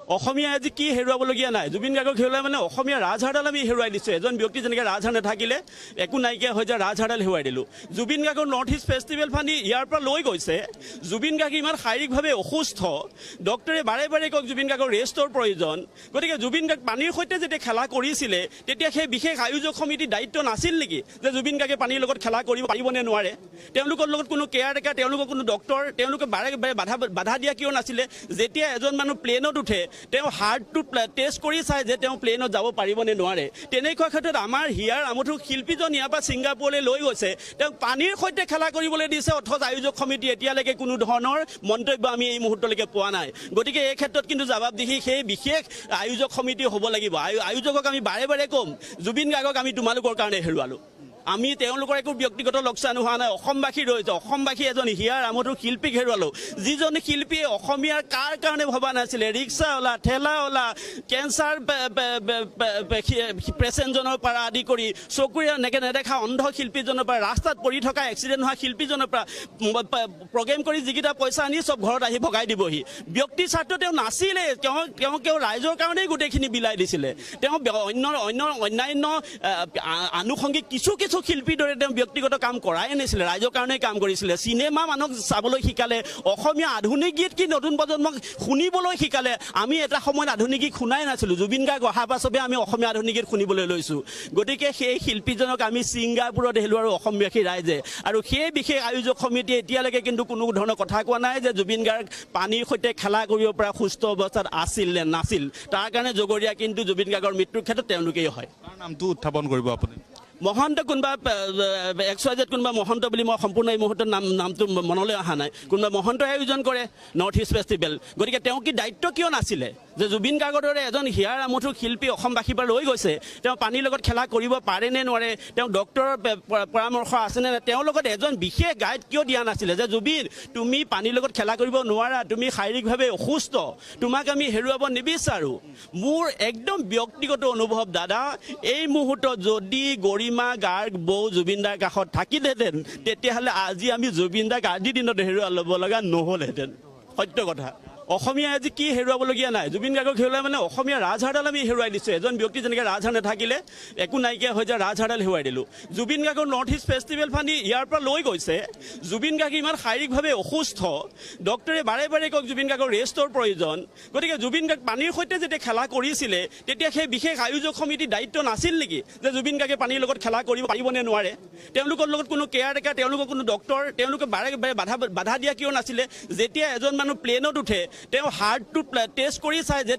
অসমীয়া আজি কি হেৰুৱাবলগীয়া নাই জুবিন গাৰ্গক হেৰুৱাই মানে অসমীয়া ৰাজহাড়ডাল আমি হেৰুৱাই দিছোঁ এজন ব্যক্তি যেনেকৈ ৰাজহাড় নাথাকিলে একো নাইকিয়া হৈ যায় ৰাজহাড়ডাল হেৰুৱাই দিলোঁ জুবিন গাৰ্গৰ নৰ্থ ইষ্ট ফেষ্টিভেল ফান্দি ইয়াৰ পৰা লৈ গৈছে জুবিন গাৰ্গ ইমান শাৰীৰিকভাৱে অসুস্থ ডক্টৰে বাৰে বাৰে কওক জুবিন গাৰ্গৰ ৰেষ্টৰ প্ৰয়োজন গতিকে জুবিন গাৰ্গ পানীৰ সৈতে যেতিয়া খেলা কৰিছিলে তেতিয়া সেই বিশেষ আয়োজক সমিতিৰ দায়িত্ব নাছিল নেকি যে জুবিন গাৰ্গে পানীৰ লগত খেলা কৰিব পাৰিবনে নোৱাৰে তেওঁলোকৰ লগত কোনো কেয়াৰ টেকাৰ তেওঁলোকৰ কোনো ডক্টৰ তেওঁলোকে বাৰে বাৰে বাধা দিয়া কিয় নাছিলে যেতিয়া এজন মানুহ প্লেনত উঠে তেওঁ হাৰ্টটো টেষ্ট কৰি চায় যে তেওঁ প্লেনত যাব পাৰিবনে নোৱাৰে তেনেকুৱা ক্ষেত্ৰত আমাৰ হিয়াৰ আমঠু শিল্পীজন ইয়াৰ পৰা ছিংগাপুৰলৈ লৈ গৈছে তেওঁ পানীৰ সৈতে খেলা কৰিবলৈ দিছে অথচ আয়োজক সমিতি এতিয়ালৈকে কোনো ধৰণৰ মন্তব্য আমি এই মুহূৰ্তলৈকে পোৱা নাই গতিকে এই ক্ষেত্ৰত কিন্তু জবাবদিহি সেই বিশেষ আয়োজক সমিতি হ'ব লাগিব আয়োজকক আমি বাৰে বাৰে ক'ম জুবিন গাৰ্গক আমি তোমালোকৰ কাৰণে হেৰুৱালোঁ আমি তেওঁলোকৰ একো ব্যক্তিগত লোকচান হোৱা নাই অসমবাসী ৰৈছে অসমবাসী এজন হিয়াৰ আমঠু শিল্পীক হেৰুৱালোঁ যিজন শিল্পীয়ে অসমীয়াৰ কাৰ কাৰণে ভবা নাছিলে ৰিক্সাৱালা ঠেলাৱালা কেঞ্চাৰ পেচেণ্টজনৰ পৰা আদি কৰি চকুৰে নেদেখা অন্ধ শিল্পীজনৰ পৰা ৰাস্তাত পৰি থকা এক্সিডেণ্ট হোৱা শিল্পীজনৰ পৰা প্ৰগ্ৰেম কৰি যিকেইটা পইচা আনি চব ঘৰত আহি ভগাই দিবহি ব্যক্তি স্বাৰ্থ তেওঁ নাছিলে তেওঁ ৰাইজৰ কাৰণেই গোটেইখিনি বিলাই দিছিলে তেওঁ অন্যান্য আনুষংগিক কিছু শিল্পীৰ দৰে তেওঁ ব্যক্তিগত কাম কৰাই নাছিলে ৰাইজৰ কাৰণেই কাম কৰিছিলে চিনেমা মানুহক চাবলৈ শিকালে অসমীয়া আধুনিক গীত কি নতুন প্ৰজন্মক শুনিবলৈ শিকালে আমি এটা সময়ত আধুনিক গীত শুনাই নাছিলোঁ জুবিন গাৰ্গ অহাৰ পাছতে আমি অসমীয়া আধুনিক গীত শুনিবলৈ লৈছোঁ গতিকে সেই শিল্পীজনক আমি ছিংগাপুৰত হেৰুৱালোঁ আৰু অসমবাসী ৰাইজে আৰু সেই বিশেষ আয়োজক সমিতিয়ে এতিয়ালৈকে কিন্তু কোনো ধৰণৰ কথা কোৱা নাই যে জুবিন গাৰ্গ পানীৰ সৈতে খেলা কৰিব পৰা সুস্থ অৱস্থাত আছিল নে নাছিল তাৰ কাৰণে জগৰীয়া কিন্তু জুবিন গাৰ্গৰ মৃত্যুৰ ক্ষেত্ৰত তেওঁলোকেই হয় তাৰ নামটো উত্থাপন কৰিব আপুনি মহন্ত কোনোবা XYZ কোনোবা মহন্ত বুলি মই সম্পূৰ্ণ এই মুহূৰ্তত নামটো মনলৈ অহা নাই কোনোবা মহন্তই আয়োজন কৰে নৰ্থ ইষ্ট ফেষ্টিভেল গতিকে তেওঁ কি দায়িত্ব কিয় নাছিলে যে জুবিন গাৰ্গৰ দৰে এজন হিয়াৰ আমঠু শিল্পী অসমবাসীৰ পৰা লৈ গৈছে তেওঁ পানীৰ লগত খেলা কৰিব পাৰে নে নোৱাৰে তেওঁ ডক্টৰৰ পৰামৰ্শ আছেনে নাই তেওঁৰ লগত এজন বিশেষ গাইড কিয় দিয়া নাছিলে যে জুবিন তুমি পানীৰ লগত খেলা কৰিব নোৱাৰা তুমি শাৰীৰিকভাৱে অসুস্থ তোমাক আমি হেৰুৱাব নিবিচাৰোঁ মোৰ একদম ব্যক্তিগত অনুভৱ দাদা এই মুহূৰ্তত যদি গৰিমা গাৰ্গ বৌ জুবিন দাৰ কাষত থাকিলেহেঁতেন তেতিয়াহ'লে আজি আমি জুবিন দাক আজিৰ দিনত হেৰুৱা ল'ব লগা নহ'লহেঁতেন সত্য কথা অসমীয়া আজি কি হেৰুৱাবলগীয়া নাই জুবিন গাৰ্গক হেৰুৱাই মানে অসমীয়া ৰাজহাড়ডাল আমি হেৰুৱাই দিছোঁ এজন ব্যক্তি যেনেকৈ ৰাজহাড় নাথাকিলে একো নাইকিয়া হৈ যায় ৰাজহাড়ডাল হেৰুৱাই দিলোঁ জুবিন গাৰ্গৰ নৰ্থ ইষ্ট ফেষ্টিভেল ফান্দি ইয়াৰ পৰা লৈ গৈছে জুবিন গাৰ্গ ইমান শাৰীৰিকভাৱে অসুস্থ ডক্টৰে বাৰে বাৰে কওক জুবিন গাৰ্গৰ ৰেষ্টৰ প্ৰয়োজন গতিকে জুবিন গাৰ্গ পানীৰ সৈতে যেতিয়া খেলা কৰিছিলে তেতিয়া সেই বিশেষ আয়োজক সমিতিৰ দায়িত্ব নাছিল নেকি যে জুবিন গাৰ্গে পানীৰ লগত খেলা কৰিব পাৰিবনে নোৱাৰে তেওঁলোকৰ লগত কোনো কেয়াৰ টেকাৰ তেওঁলোকৰ কোনো ডক্টৰ তেওঁলোকে বাৰে বাৰে বাধা দিয়া কিয় নাছিলে যেতিয়া এজন মানুহ প্লেনত উঠে তেওঁ হাৰ্টটো টেষ্ট কৰি চায় যে